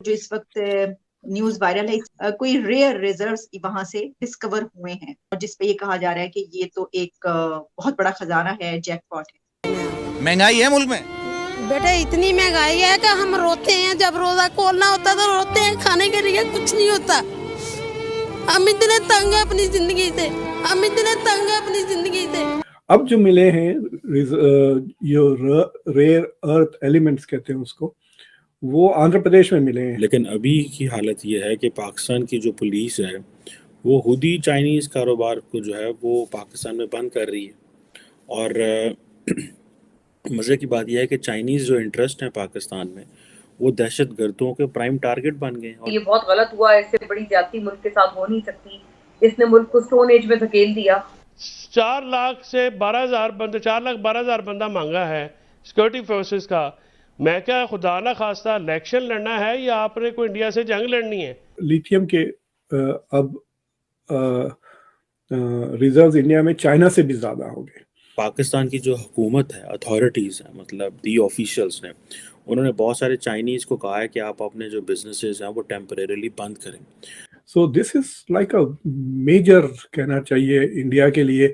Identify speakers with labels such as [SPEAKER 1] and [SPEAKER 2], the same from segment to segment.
[SPEAKER 1] جو اس وقت news viral ہے کوئی ریئر ریزروز وہاں سے ڈسکور ہوئے ہیں اور جس پہ یہ کہا جا رہا ہے کہ یہ تو ایک بہت بڑا خزانہ ہے، جیک پاٹ ہے۔
[SPEAKER 2] مہنگائی ہے ملک میں
[SPEAKER 3] بیٹا، اتنی مہنگائی ہے کہ ہم روتے ہیں، جب روزہ کھولنا ہوتا تو روتے ہیں، کھانے کے لیے کچھ نہیں ہوتا۔ ہم اتنے تنگ ہیں اپنی زندگی سے، ہم اتنے تنگ ہیں اپنی زندگی سے۔
[SPEAKER 4] اب جو ملے ہیں ریئر ارتھ ایلیمنٹس کہتے ہیں اس کو، وہ آندھرا پردیش میں ملے ہیں۔
[SPEAKER 5] لیکن ابھی کی حالت یہ ہے کہ پاکستان کی جو پولیس ہے وہ خود ہی چائنیز کاروبار کو جو ہے وہ پاکستان میں بند کر رہی ہے، اور مزے کی بات یہ ہے کہ چائنیز جو انٹرسٹ ہیں پاکستان میں وہ دہشت گردوں کے پرائم ٹارگٹ بن گئے ہیں۔
[SPEAKER 6] یہ بہت غلط ہوا، اس سے بڑی زیادتی ملک کے ساتھ ہو نہیں سکتی۔ اس نے ملک کو سٹون ایج میں دھکیل دیا۔
[SPEAKER 7] 4 لاکھ سے 12,000 بندہ، 4,12,000 بندہ مانگا ہے سیکورٹی فورسز کا۔ میں کیا خدا نہ خواستہ الیکشن لڑنا ہے یا آپ نے کوئی انڈیا سے جنگ لڑنی ہے؟
[SPEAKER 4] لیتھیم کے اب ریزروز انڈیا میں چائنا سے بھی زیادہ ہو گئے۔
[SPEAKER 5] پاکستان کی جو حکومت ہے، اتھارٹیز ہیں، مطلب دی آفیشلز نے، انہوں نے بہت سارے چائنیز کو کہا ہے کہ آپ اپنے جو بزنسز ہیں وہ ٹیمپریریلی بند کریں۔
[SPEAKER 4] سو this is like a major, کہنا چاہیے انڈیا کے لیے،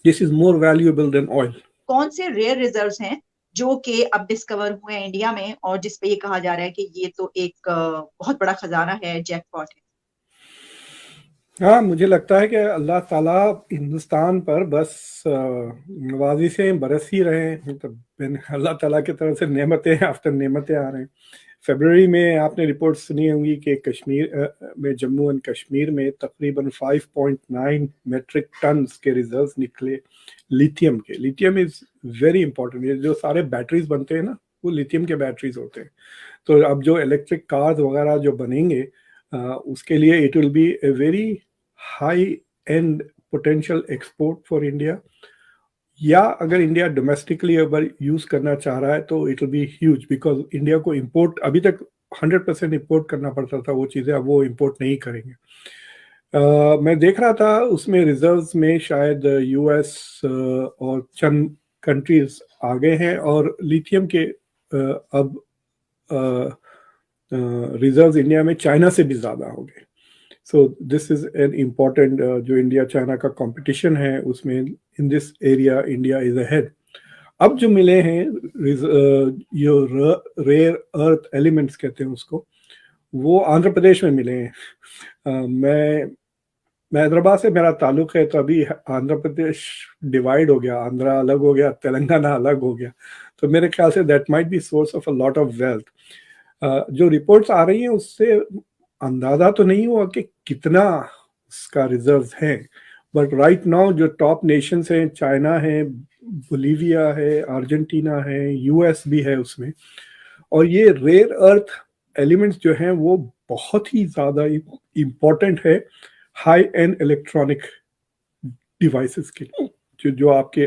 [SPEAKER 4] this is more valuable than oil.
[SPEAKER 1] کون سے ریئر ریزروز ہیں جو کہ اب ڈسکور ہوئے ہیں انڈیا میں اور جس پہ یہ کہا جا رہا ہے کہ یہ تو ایک بہت بڑا خزانہ ہے، جیک پاٹ ہے؟
[SPEAKER 4] ہاں، مجھے لگتا ہے کہ اللہ تعالیٰ ہندوستان پر بس نوازی سے برس ہی رہے ہیں، اللہ تعالیٰ کی طرف سے نعمتیں آفٹر نعمتیں آ رہے ہیں۔ فیبروری میں آپ نے رپورٹ سنی ہوں گی کہ کشمیر میں، جموں اینڈ کشمیر میں تقریباً 5.9 میٹرک ٹنز کے ریزروز نکلے لیتھیم کے۔ Lithium is very important. یہ جو سارے بیٹریز بنتے ہیں نا، وہ لیتھیم کے بیٹریز ہوتے ہیں۔ تو اب جو الیکٹرک کارز وغیرہ جو بنیں گے، اس کے لیے it will be a very high and potential export for India, یا اگر انڈیا ڈومیسٹکلی اگر یوز کرنا چاہ رہا ہے تو it will be huge, because India کو امپورٹ ابھی تک 100% امپورٹ کرنا پڑتا تھا وہ چیزیں، اب وہ امپورٹ نہیں کریں گے۔ میں دیکھ رہا تھا اس میں ریزروز میں شاید یو ایس اور چند کنٹریز آگے ہیں، اور لیتھیم کے اب ریزروز انڈیا میں چائنا سے بھی زیادہ ہو گئے۔ So this is an important, جو انڈیا چائنا کا کمپٹیشن ہے اس میں in this area India is ahead. اب جو ملے ہیں ریئر ارتھ ایلیمنٹس کہتے ہیں اس کو، وہ آندھرا پردیش میں ملے ہیں۔ میں حیدرآباد سے میرا تعلق ہے، تو ابھی آندھرا پردیش ڈیوائڈ ہو گیا، آندھرا الگ ہو گیا، تلنگانہ الگ ہو گیا، تو میرے خیال سے that might be source of a lot of wealth. جو رپورٹس آ رہی ہیں اس سے اندازہ تو نہیں ہوا کہ کتنا اس کا ریزروز ہے، بٹ رائٹ ناؤ جو ٹاپ نیشنز ہیں، چائنا ہے، بولیویا ہے، ارجنٹینا ہے، یو ایس بھی ہے اس میں، اور یہ ریئر ارتھ ایلیمنٹس جو ہیں وہ بہت ہی زیادہ امپورٹنٹ ہے ہائی اینڈ الیکٹرانک ڈیوائسز کے لیے، جو آپ کے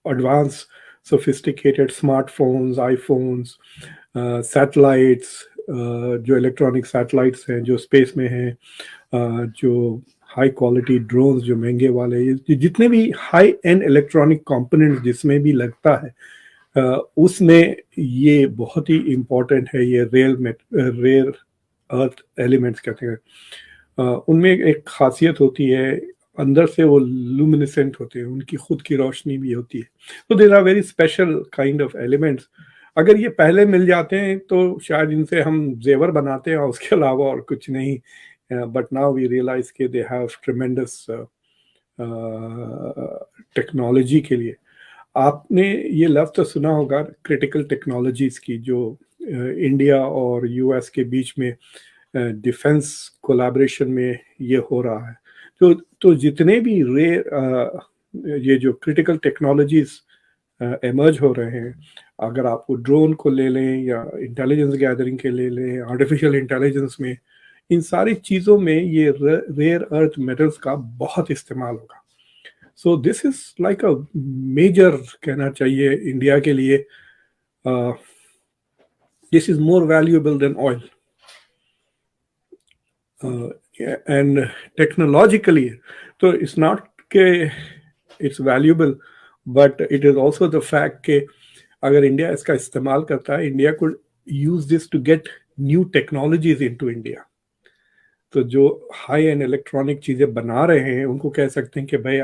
[SPEAKER 4] ایڈوانس سوفسٹیکیٹڈ اسمارٹ فونز، آئی فونز، سیٹلائٹس، جو الیکٹرانک سیٹلائٹس ہیں جو اسپیس میں ہیں، جو ہائی کوالٹی ڈرونز جو مہنگے والے، جتنے بھی ہائی اینڈ الیکٹرانک کمپوننٹس جس میں بھی لگتا ہے، اس میں یہ بہت ہی امپورٹنٹ ہے۔ یہ ریئر ارتھ ایلیمنٹس کہتے ہیں، ان میں ایک خاصیت ہوتی ہے، اندر سے وہ لومینسنٹ ہوتے ہیں، ان کی خود کی روشنی بھی ہوتی ہے۔ تو there are very special kind of elements. اگر یہ پہلے مل جاتے ہیں تو شاید ان سے ہم زیور بناتے ہیں، اس کے علاوہ اور کچھ نہیں، بٹ ناؤ وی ریئلائز کہ دے ہیو ٹریمینڈس ٹیکنالوجی کے لیے۔ آپ نے یہ لفظ تو سنا ہوگا کریٹیکل ٹیکنالوجیز کی، جو انڈیا اور یو ایس کے بیچ میں ڈیفنس کولیبریشن میں یہ ہو رہا ہے۔ تو جتنے بھی یہ جو کریٹیکل ٹیکنالوجیز ایمرج ہو رہے ہیں، اگر آپ کو ڈرون کو لے لیں یا انٹیلیجنس گیدرنگ کے لے لیں، آرٹیفیشیل انٹیلیجنس میں، ان ساری چیزوں میں یہ ریئر ارتھ میٹلز کا بہت استعمال ہوگا۔ سو this is like a major, کہنا چاہیے انڈیا کے لیے، this is more valuable than oil, and technologically تو اٹس ناٹ کہ it's valuable, but it is also the fact کہ اگر انڈیا اس کا استعمال کرتا ہے, India could use this to get new technologies into India. تو جو ہائی اینڈ الیکٹرانک چیزیں بنا رہے ہیں ان کو کہہ سکتے ہیں کہ بھائی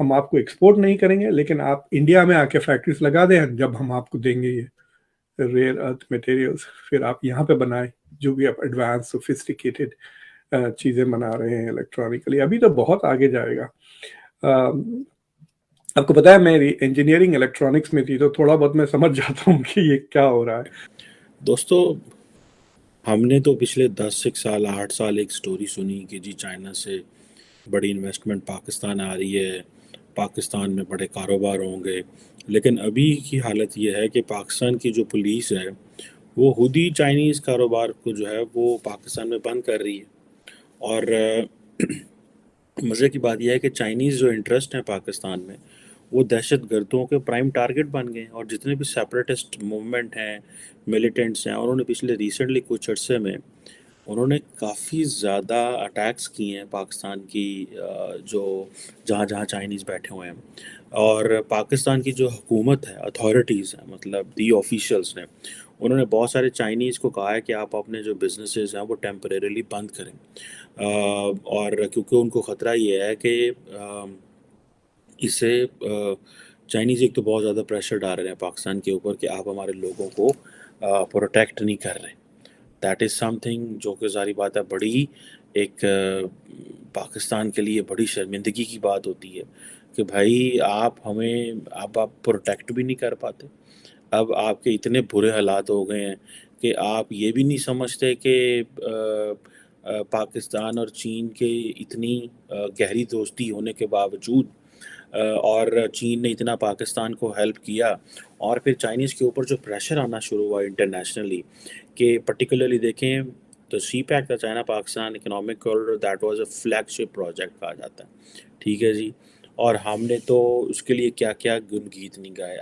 [SPEAKER 4] ہم آپ کو ایکسپورٹ نہیں کریں گے, لیکن آپ انڈیا میں آ کے فیکٹریز لگا دیں, جب ہم آپ کو دیں گے یہ ریئر ارتھ میٹیریلز, پھر آپ یہاں پہ بنائیں جو بھی آپ ایڈوانس سوفسٹیکیٹڈ چیزیں بنا رہے ہیں الیکٹرانکلی. ابھی تو بہت آگے جائے گا. آپ کو پتا ہے میری انجینئرنگ الیکٹرانکس میں تھی, تو تھوڑا بہت میں سمجھ جاتا ہوں کہ یہ کیا ہو رہا ہے.
[SPEAKER 5] دوستو, ہم نے تو پچھلے 10 سال 8 سال ایک سٹوری سنی کہ جی چائنا سے بڑی انویسٹمنٹ پاکستان آ رہی ہے, پاکستان میں بڑے کاروبار ہوں گے, لیکن ابھی کی حالت یہ ہے کہ پاکستان کی جو پولیس ہے وہ خود ہی چائنیز کاروبار کو جو ہے وہ پاکستان میں بند کر رہی ہے. اور مزے کی بات یہ ہے کہ چائنیز جو انٹرسٹ ہیں پاکستان میں وہ دہشت گردوں کے پرائم ٹارگٹ بن گئے ہیں. اور جتنے بھی سیپریٹسٹ موومنٹ ہیں, ملیٹنٹس ہیں, انہوں نے پچھلے ریسنٹلی کچھ عرصے میں انہوں نے کافی زیادہ اٹیکس کیے ہیں پاکستان کی جو جہاں چائنیز بیٹھے ہوئے ہیں. اور پاکستان کی جو حکومت ہے, اتھارٹیز ہیں, مطلب دی آفیشلس نے, انہوں نے بہت سارے چائنیز کو کہا ہے کہ آپ اپنے جو بزنسز ہیں وہ ٹیمپریریلی بند کریں. اور کیونکہ ان کو خطرہ یہ ہے کہ اس سے چائنیز ایک تو بہت زیادہ پریشر ڈال رہے ہیں پاکستان کے اوپر کہ آپ ہمارے لوگوں کو پروٹیکٹ نہیں کر رہے. دیٹ از سم تھنگ جو کہ ظاہری بات ہے بڑی ایک پاکستان کے لیے بڑی شرمندگی کی بات ہوتی ہے کہ بھائی آپ ہمیں آپ پروٹیکٹ بھی نہیں کر پاتے. اب آپ کے اتنے برے حالات ہو گئے ہیں کہ آپ یہ بھی نہیں سمجھتے کہ پاکستان اور چین کے اتنی گہری دوستی ہونے کے باوجود اور چین نے اتنا پاکستان کو ہیلپ کیا, اور پھر چائنیز کے اوپر جو پریشر آنا شروع ہوا انٹرنیشنلی کہ پرٹیکولرلی دیکھیں تو سی پیک کا China Pakistan economic corridor that was a flag ship project کہا جاتا ہے, ٹھیک ہے جی. اور ہم نے تو اس کے لیے کیا کیا گن گیت نہیں گائے.